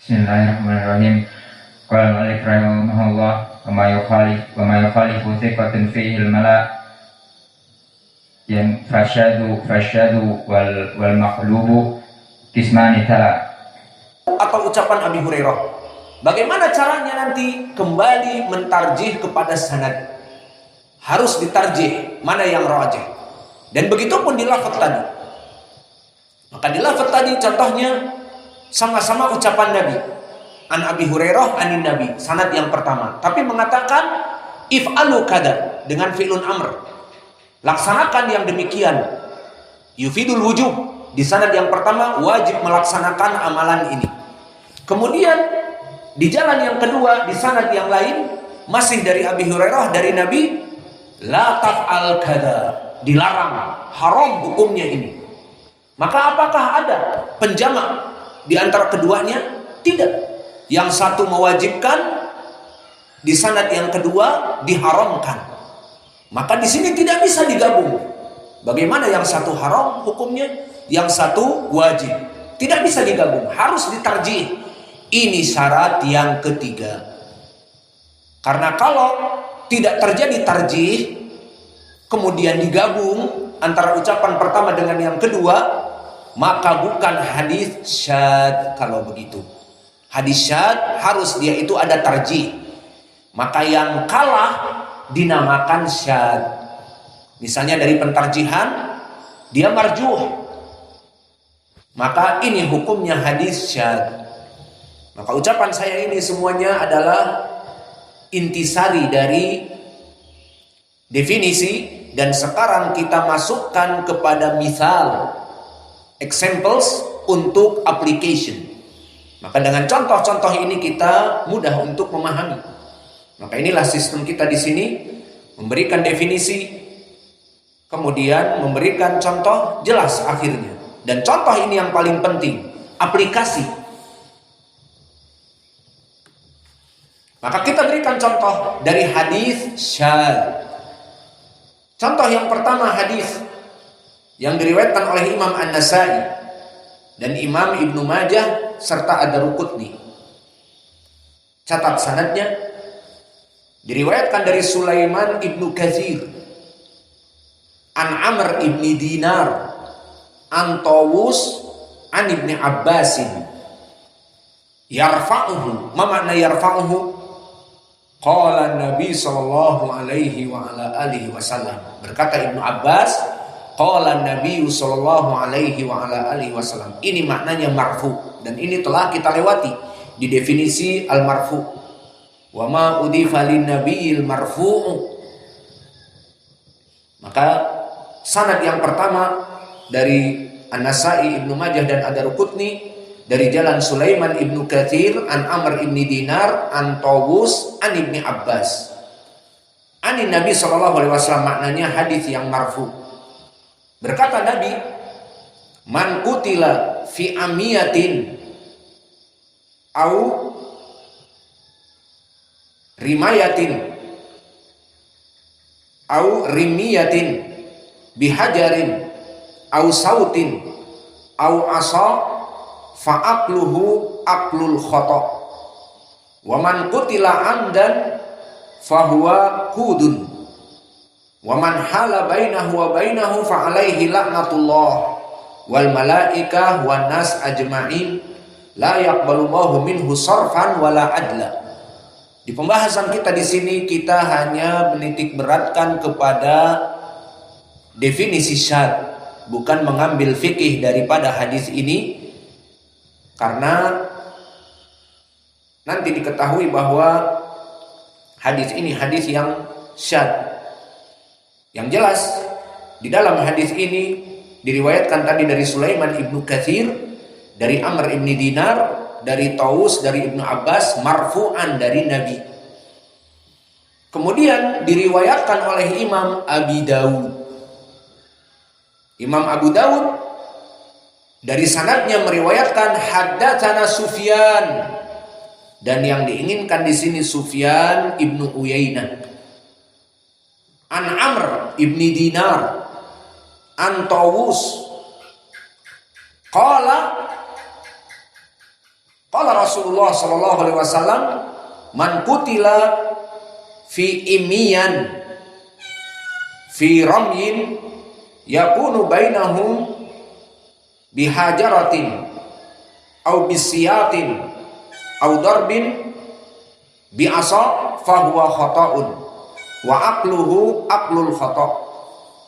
Bismillahirrahmanirrahim. Qala al-mu'allif rahimahullah wa ma yukhalifu thiqatun fihi al-mala' yang fasyadu wal maqlubu kismani tala. Atau ucapan Abi Hurairah. Bagaimana caranya nanti kembali mentarjih kepada sanad? Harus ditarjih mana yang rajih. Dan begitu pun di lafaz tadi. Maka di lafaz tadi contohnya sama-sama ucapan Nabi. An Abi Hurairah anin Nabi, sanad yang pertama. Tapi mengatakan if'alu kada dengan fi'lun amr. Laksanakan yang demikian. Yufidul wujub. Di sanad yang pertama wajib melaksanakan amalan ini. Kemudian di jalan yang kedua di sanad yang lain masih dari Abi Hurairah dari Nabi, la taf'al kada, dilarang, haram hukumnya ini. Maka apakah ada penjamak di antara keduanya? Tidak. Yang satu mewajibkan, di sanad yang kedua diharamkan. Maka di sini tidak bisa digabung. Bagaimana yang satu haram hukumnya, yang satu wajib? Tidak bisa digabung, harus ditarjih. Ini syarat yang ketiga. Karena kalau tidak terjadi tarjih, kemudian digabung antara ucapan pertama dengan yang kedua, maka bukan hadis syad. Kalau begitu hadis syad harus dia itu ada tarjih. Maka yang kalah dinamakan syad. Misalnya dari pentarjihan dia marjuh, maka ini hukumnya hadis syad. Maka ucapan saya ini semuanya adalah intisari dari definisi, dan sekarang kita masukkan kepada misal, examples untuk application. Maka dengan contoh-contoh ini kita mudah untuk memahami. Maka inilah sistem kita di sini, memberikan definisi, kemudian memberikan contoh jelas akhirnya. Dan contoh ini yang paling penting, aplikasi. Maka kita berikan contoh dari hadis syad. Contoh yang pertama hadis yang diriwayatkan oleh Imam An-Nasai dan Imam Ibnu Majah serta Ad-Daruqutni. Catat sanadnya. Diriwayatkan dari Sulaiman Ibnu Katsir an Amr ibni Dinar an Tawus an Ibni Abbasin yarfa'uhu. Ma makna yarfa'uhu? Qala Nabi sallallahu alaihi wa ala alihi wasallam. Berkata Ibnu Abbas, qala Nabi sallallahu alaihi wa ala alihi wasallam. Ini maknanya marfu, dan ini telah kita lewati di definisi al-marfu. Wa ma udifa lin nabiyil marfu'u. Maka sanad yang pertama dari An-Nasai, Ibnu Majah dan Ad-Daruqutni dari jalan Sulaiman Ibnu Katsir an Amr ibni Dinar an Tawus an Ibni Abbas. Anin Nabi sallallahu alaihi wasallam, maknanya hadis yang marfu. Berkata Nabi, man qutila fi amiyatin au rimayatin au rimiyatin bihajarin au sautin au asa fa'aqluhu aqlul khata. Wa man qutila amdan fahuwa qudun. Wa man hala bainahu wa bainahu fa'alaihi la'natullah wal malaikah wan nas ajma'in la yaqbalullahu minhu sarfan wala adla. Di pembahasan kita di sini kita hanya menitik beratkan kepada definisi syad, bukan mengambil fikih daripada hadis ini, karena nanti diketahui bahwa hadis ini hadis yang syad. Yang jelas di dalam hadis ini diriwayatkan tadi dari Sulaiman Ibnu Katsir, dari Amr ibni Dinar, dari Tawus, dari Ibnu Abbas, marfu'an dari Nabi. Kemudian diriwayatkan oleh Imam Abi Dawud. Imam Abu Dawud dari sanadnya meriwayatkan haddatsana Sufyan, dan yang diinginkan di sini Sufyan Ibnu Uyainah an Amr ibni Dinar an Tawus qala Qala Rasulullah sallallahu alaihi wasallam, man qutila fi imiyan fi ramyin yakunu bainahum bihajaratin au bisiyatin au darbin bi'asa fahuwa khata'un wa aqluhu aqlul khata'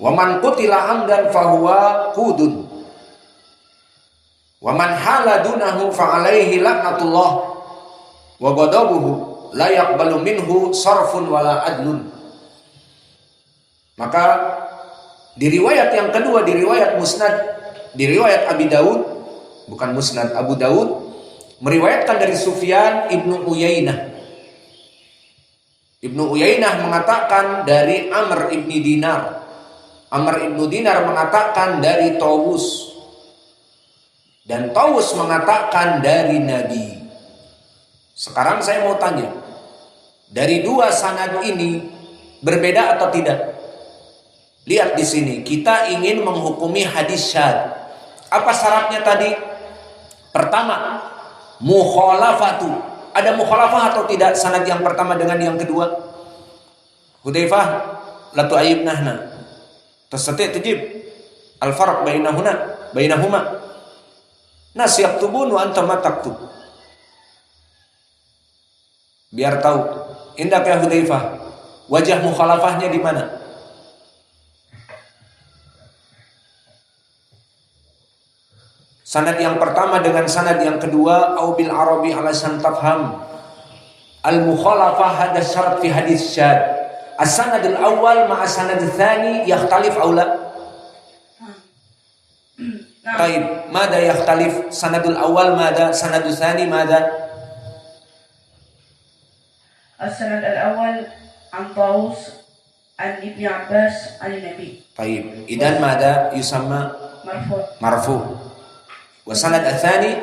wa man qutila amdan fahuwa qudun wa man hala dunahu fa alaihi laknatullah wa ghadabuhu la yaqbalu minhu sarfun wala adlun. Maka di riwayat yang kedua, di riwayat Musnad, di riwayat Abi Daud, bukan Musnad, Abu Daud meriwayatkan dari Sufyan Ibnu Uyainah. Ibnu Uyainah mengatakan dari Amr ibni Dinar. Amr ibnu Dinar mengatakan dari Tawus. Dan Tawus mengatakan dari Nabi. Sekarang saya mau tanya, dari dua sanad ini berbeda atau tidak? Lihat di sini, kita ingin menghukumi hadis syadz. Apa syaratnya tadi? Pertama, mukhalafatu. Ada mukhalafah atau tidak sanad yang pertama dengan yang kedua? Hudzaifah, la tu'ayyibnahna. Tastati' tujib al-farq bainahuma. Nas yaktubun wa anta ma taktub. Biar tahu. Indak ya Hudzaifah, wajah mukhalafahnya di mana? Sanad yang pertama dengan sanad yang kedua, au bil arabi alasan tafham. Al mukhalafah hada syarat fi hadis syadz. As-sanad al-awwal ma'a sanad ats-tsani yakhtalif aw la? Baik, mada yakhtalif? Sanadul awal mada, sanadul tsani mada? As-sanad al-awwal an Tawus an Ibnu Abbas an Nabi. Baik, idan mada yusamma marfu. Wa sanad ats-tsani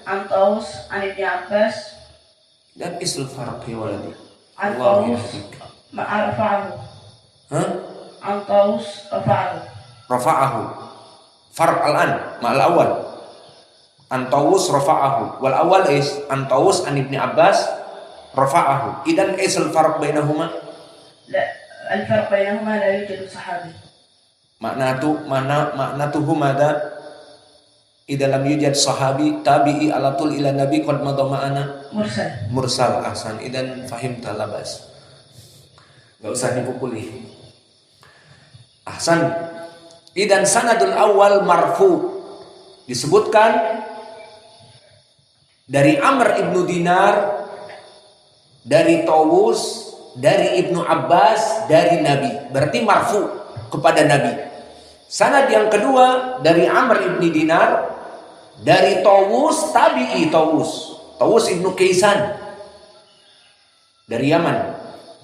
an Tawus an Ibnu Abbas dan isl farq ya waladi. an Allah Tawus yahdika. ma'arfa'ahu. An Tawus Rafa'ahu. Farq al-an ma'al awal. An Tawus rafa'ahu. Wal awal is an Tawus an Ibnu Abbas rafa'ahu. Idan isl farq bainahuma? La, al-farq bainahuma la yujadu sahabi. Maknatuhu mada? Idza lam yujad sahabi tabi'i alatul ila nabi qad madama'ana mursal ahsan. Idan fahimta labas. Enggak usah dipukuli. Ahsan. Idan sanadul awal marfu. Disebutkan dari Amr ibnu Dinar, dari Tawus, dari Ibnu Abbas, dari Nabi. Berarti marfu kepada Nabi. Sanad yang kedua dari Amr ibnu Dinar, dari Tawus, tabi'i Tawus. Tawus ibnu Kaisan dari Yaman,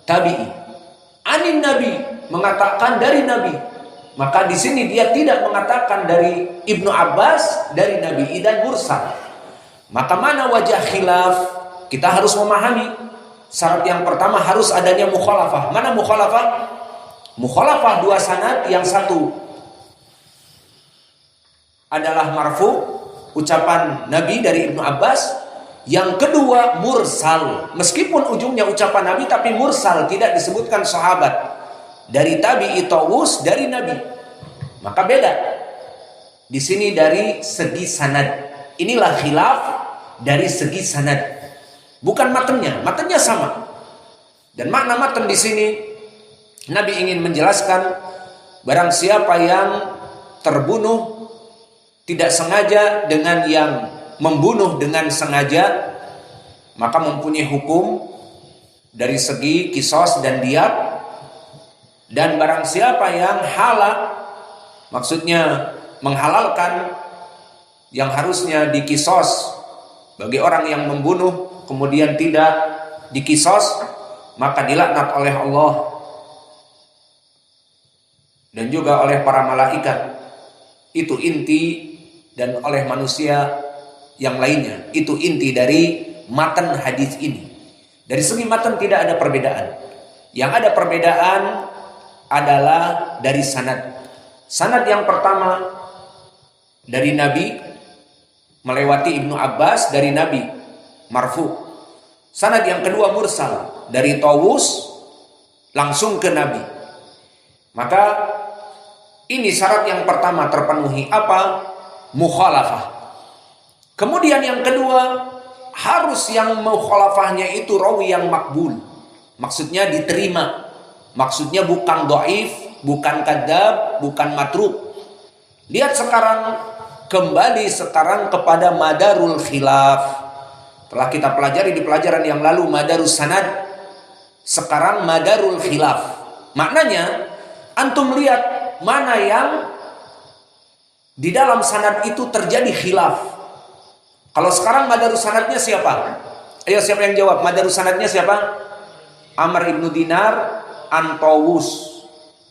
tabi'i. Anin Nabi, mengatakan dari Nabi. Maka di sini dia tidak mengatakan dari Ibnu Abbas, dari Nabi. Idan mursal. Maka mana wajah khilaf? Kita harus memahami. Syarat yang pertama harus adanya mukhalafah. Mana mukhalafah? Mukhalafah dua sanad, yang satu adalah marfu, ucapan Nabi dari Ibnu Abbas. Yang kedua mursal, meskipun ujungnya ucapan Nabi tapi mursal, tidak disebutkan sahabat. Dari tabi'i Tawus, dari Nabi. Maka beda. Di sini dari segi sanad. Inilah khilaf dari segi sanad. Bukan matanya, matanya sama. Dan makna matan di sini Nabi ingin menjelaskan barang siapa yang terbunuh tidak sengaja dengan yang membunuh dengan sengaja, maka mempunyai hukum dari segi kisos dan diyat. Dan barang siapa yang halal, maksudnya menghalalkan yang harusnya dikisos bagi orang yang membunuh kemudian tidak dikisos, maka dilaknat oleh Allah dan juga oleh para malaikat. Itu inti, dan oleh manusia yang lainnya. Itu inti dari matan hadis ini. Dari segi matan tidak ada perbedaan. Yang ada perbedaan adalah dari sanad. Sanad yang pertama dari Nabi melewati Ibnu Abbas, dari Nabi marfu. Sanad yang kedua mursal, dari Tawus langsung ke Nabi. Maka ini syarat yang pertama terpenuhi, apa? Mukhalafah. Kemudian yang kedua, harus yang mukhalafahnya itu rawi yang makbul. Maksudnya diterima. Maksudnya bukan dhaif, bukan kadzab, bukan matruk. Lihat sekarang, kembali sekarang kepada madarul khilaf. Telah kita pelajari di pelajaran yang lalu madarus sanad. Sekarang madarul khilaf. Maknanya, antum lihat mana yang di dalam sanad itu terjadi khilaf. Kalau sekarang madarus sanadnya siapa? Ayo, siapa yang jawab? Madarus sanadnya siapa? Amr ibnu Dinar an Tawus.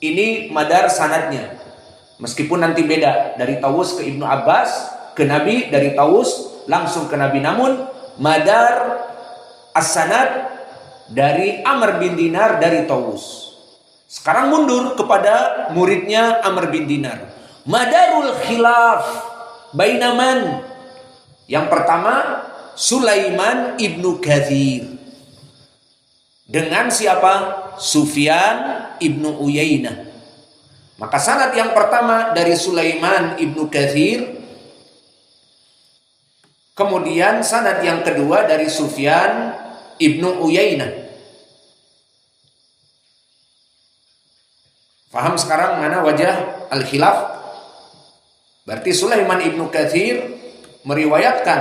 Ini madar sanadnya. Meskipun nanti beda, dari Tawus ke Ibnu Abbas, ke Nabi, dari Tawus langsung ke Nabi. Namun madar as-sanad dari Amr bin Dinar dari Tawus. Sekarang mundur kepada muridnya Amr bin Dinar. Madarul khilaf bainaman. Yang pertama Sulaiman ibnu Katsir. Dengan siapa? Sufyan ibnu Uyainah. Maka sanad yang pertama dari Sulaiman ibnu Katsir. Kemudian sanad yang kedua dari Sufyan ibnu Uyainah. Faham sekarang mana wajah al-khilaf? Berarti Sulaiman ibnu Katsir meriwayatkan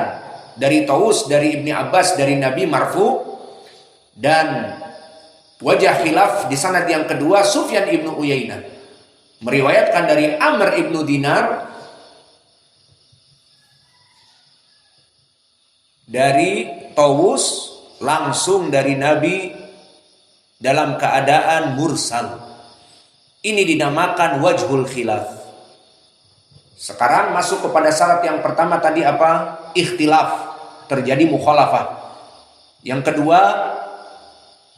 dari Tawus, dari Ibni Abbas, dari Nabi marfu. Dan wajah khilaf di sanad yang kedua Sufyan ibnu Uyainah meriwayatkan dari Amr ibnu Dinar dari Tawus langsung dari Nabi dalam keadaan mursal. Ini dinamakan wajhul khilaf. Sekarang masuk kepada syarat yang pertama tadi apa? Ikhtilaf, terjadi mukhalafah. Yang kedua,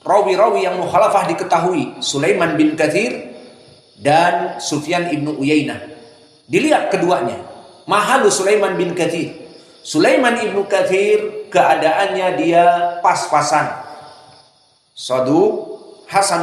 rawi-rawi yang mukhalafah diketahui, Sulaiman bin Katsir dan Sufyan ibnu Uyainah. Dilihat keduanya. Mahalu Sulaiman bin Katsir. Sulaiman ibnu Katsir keadaannya dia pas-pasan. Saduq, hasan